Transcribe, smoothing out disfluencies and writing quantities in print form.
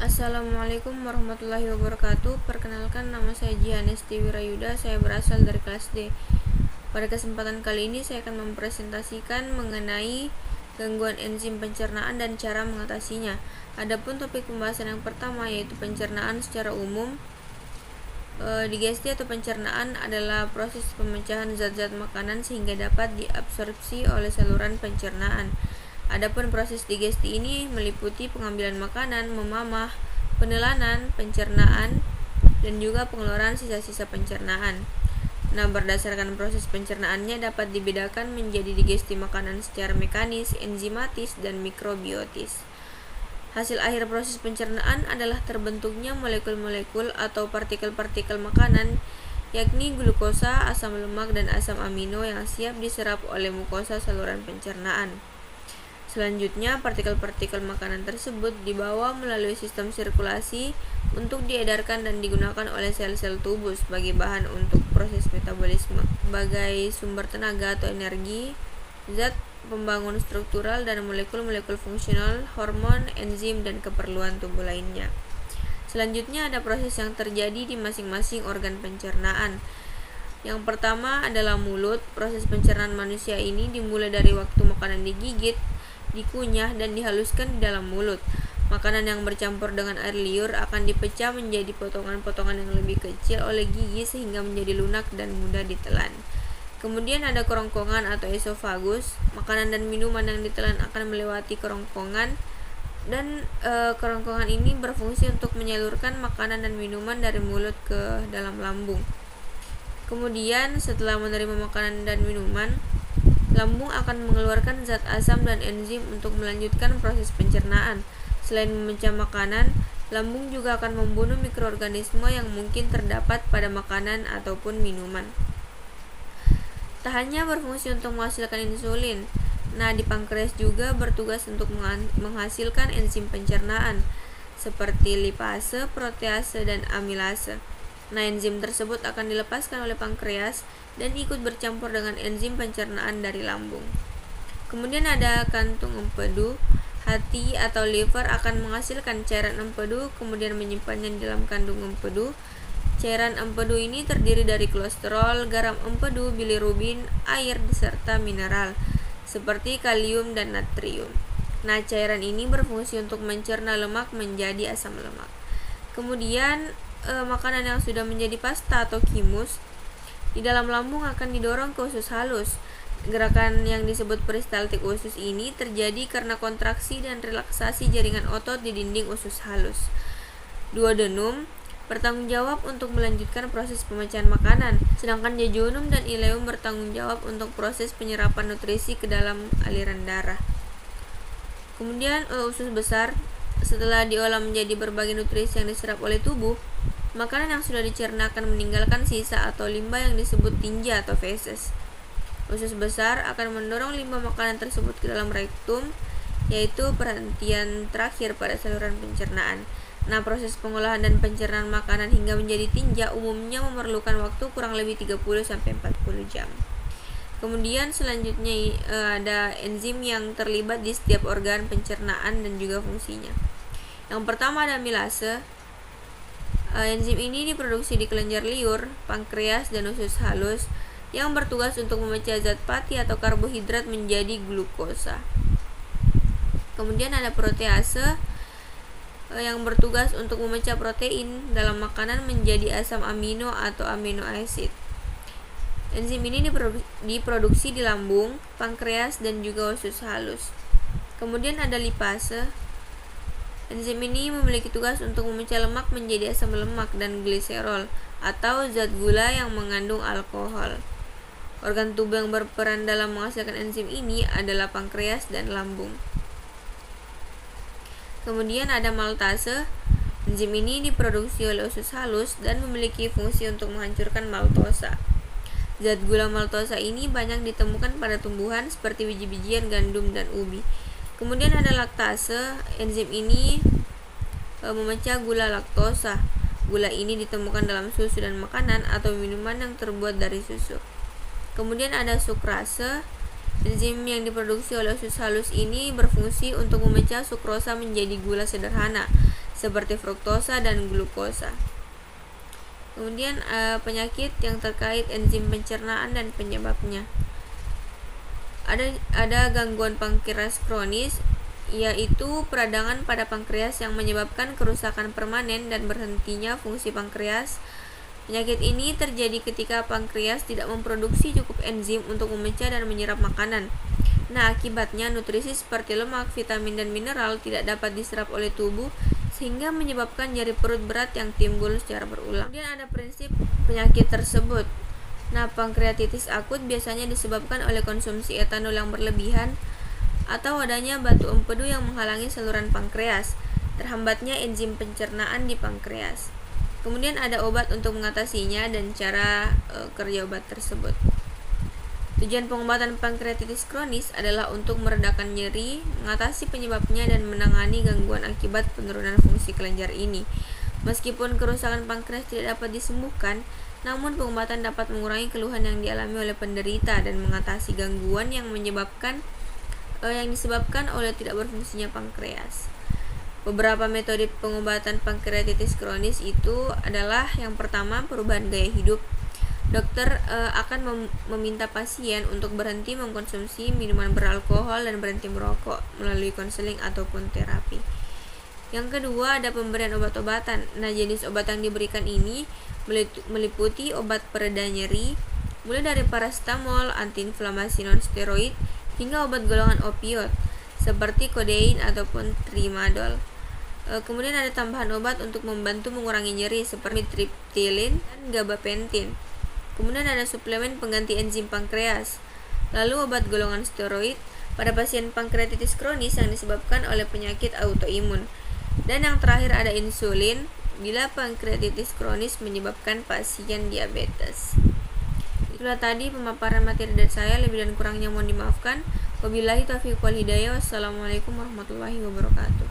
Assalamualaikum warahmatullahi wabarakatuh. Perkenalkan, nama saya Jihanesti Wirayuda. Saya berasal dari kelas D. Pada kesempatan kali ini saya akan mempresentasikan mengenai gangguan enzim pencernaan dan cara mengatasinya. Adapun topik pembahasan yang pertama yaitu pencernaan secara umum. Digesti atau pencernaan adalah proses pemecahan zat-zat makanan sehingga dapat diabsorpsi oleh saluran pencernaan. Adapun proses digesti ini meliputi pengambilan makanan, memamah, penelanan, pencernaan, dan juga pengeluaran sisa-sisa pencernaan. Nah, berdasarkan proses pencernaannya dapat dibedakan menjadi digesti makanan secara mekanis, enzimatis, dan mikrobiotis. Hasil akhir proses pencernaan adalah terbentuknya molekul-molekul atau partikel-partikel makanan, yakni glukosa, asam lemak, dan asam amino yang siap diserap oleh mukosa saluran pencernaan. Selanjutnya, partikel-partikel makanan tersebut dibawa melalui sistem sirkulasi untuk diedarkan dan digunakan oleh sel-sel tubuh sebagai bahan untuk proses metabolisme, sebagai sumber tenaga atau energi, zat pembangun struktural dan molekul-molekul fungsional, hormon, enzim, dan keperluan tubuh lainnya. Selanjutnya ada proses yang terjadi di masing-masing organ pencernaan. Yang pertama adalah mulut. Proses pencernaan manusia ini dimulai dari waktu makanan digigit, dikunyah, dan dihaluskan di dalam mulut. Makanan yang bercampur dengan air liur akan dipecah menjadi potongan-potongan yang lebih kecil oleh gigi sehingga menjadi lunak dan mudah ditelan. Kemudian ada kerongkongan atau esofagus. Makanan dan minuman yang ditelan akan melewati kerongkongan dan kerongkongan ini berfungsi untuk menyalurkan makanan dan minuman dari mulut ke dalam lambung. Kemudian setelah menerima makanan dan minuman, lambung akan mengeluarkan zat asam dan enzim untuk melanjutkan proses pencernaan. Selain memecah makanan, lambung juga akan membunuh mikroorganisme yang mungkin terdapat pada makanan ataupun minuman. Tak hanya berfungsi untuk menghasilkan insulin, di pankreas juga bertugas untuk menghasilkan enzim pencernaan seperti lipase, protease, dan amilase. Enzim tersebut akan dilepaskan oleh pankreas dan ikut bercampur dengan enzim pencernaan dari lambung. Kemudian ada kantung empedu. Hati atau liver akan menghasilkan cairan empedu, kemudian menyimpannya di dalam kandung empedu. Cairan empedu ini terdiri dari kolesterol, garam empedu, bilirubin, air, serta mineral seperti kalium dan natrium. Cairan ini berfungsi untuk mencerna lemak menjadi asam lemak. Kemudian makanan yang sudah menjadi pasta atau kimus di dalam lambung akan didorong ke usus halus. Gerakan yang disebut peristaltik usus ini terjadi karena kontraksi dan relaksasi jaringan otot di dinding usus halus. Duodenum bertanggung jawab untuk melanjutkan proses pemecahan makanan, sedangkan jejunum dan ileum bertanggung jawab untuk proses penyerapan nutrisi ke dalam aliran darah. Kemudian usus besar, setelah diolah menjadi berbagai nutrisi yang diserap oleh tubuh, makanan yang sudah dicerna akan meninggalkan sisa atau limbah yang disebut tinja atau feses. Usus besar akan mendorong limbah makanan tersebut ke dalam rektum, yaitu perhentian terakhir pada saluran pencernaan. Proses pengolahan dan pencernaan makanan hingga menjadi tinja umumnya memerlukan waktu kurang lebih 30-40 jam. Kemudian selanjutnya ada enzim yang terlibat di setiap organ pencernaan dan juga fungsinya. Yang pertama ada amilase. Enzim ini diproduksi di kelenjar liur, pankreas, dan usus halus yang bertugas untuk memecah zat pati atau karbohidrat menjadi glukosa. Kemudian ada protease yang bertugas untuk memecah protein dalam makanan menjadi asam amino atau amino acid. Enzim ini diproduksi di lambung, pankreas, dan juga usus halus. Kemudian ada lipase. Enzim ini memiliki tugas untuk memecah lemak menjadi asam lemak dan gliserol atau zat gula yang mengandung alkohol. Organ tubuh yang berperan dalam menghasilkan enzim ini adalah pankreas dan lambung. Kemudian ada maltase. Enzim ini diproduksi oleh usus halus dan memiliki fungsi untuk menghancurkan maltosa. Zat gula maltosa ini banyak ditemukan pada tumbuhan seperti biji-bijian gandum dan ubi. Kemudian ada laktase. Enzim ini memecah gula laktosa. Gula ini ditemukan dalam susu dan makanan atau minuman yang terbuat dari susu. Kemudian ada sukrase. Enzim yang diproduksi oleh usus halus ini berfungsi untuk memecah sukrosa menjadi gula sederhana. seperti fruktosa dan glukosa. Kemudian penyakit yang terkait enzim pencernaan dan penyebabnya. Ada gangguan pankreas kronis, yaitu peradangan pada pankreas yang menyebabkan kerusakan permanen dan berhentinya fungsi pankreas. Penyakit ini terjadi ketika pankreas tidak memproduksi cukup enzim untuk memecah dan menyerap makanan. Nah, akibatnya nutrisi seperti lemak, vitamin, dan mineral tidak dapat diserap oleh tubuh sehingga menyebabkan nyeri perut berat yang timbul secara berulang. Kemudian ada prinsip penyakit tersebut. Nah, pankreatitis akut biasanya disebabkan oleh konsumsi etanol yang berlebihan atau adanya batu empedu yang menghalangi saluran pankreas, terhambatnya enzim pencernaan di pankreas. Kemudian ada obat untuk mengatasinya dan cara kerja obat tersebut. Tujuan pengobatan pankreatitis kronis adalah untuk meredakan nyeri, mengatasi penyebabnya, dan menangani gangguan akibat penurunan fungsi kelenjar ini. Meskipun kerusakan pankreas tidak dapat disembuhkan, namun pengobatan dapat mengurangi keluhan yang dialami oleh penderita dan mengatasi gangguan yang disebabkan oleh tidak berfungsinya pankreas. Beberapa metode pengobatan pankreatitis kronis itu adalah: yang pertama, perubahan gaya hidup. Dokter akan meminta pasien untuk berhenti mengkonsumsi minuman beralkohol dan berhenti merokok melalui konseling ataupun terapi. Yang kedua, ada pemberian obat-obatan. Nah, jenis obat yang diberikan ini meliputi obat pereda nyeri, mulai dari paracetamol, antiinflamasi non-steroid, hingga obat golongan opioid seperti kodein ataupun tramadol. Kemudian ada tambahan obat untuk membantu mengurangi nyeri seperti triptilin dan gabapentin. Kemudian ada suplemen pengganti enzim pankreas. Lalu obat golongan steroid pada pasien pankreatitis kronis yang disebabkan oleh penyakit autoimun. Dan yang terakhir ada insulin bila pankreatitis kronis menyebabkan pasien diabetes. Itulah tadi pemaparan materi dari saya, lebih dan kurangnya mohon dimaafkan. Wabillahi taufiq wal hidayah. Wassalamualaikum warahmatullahi wabarakatuh.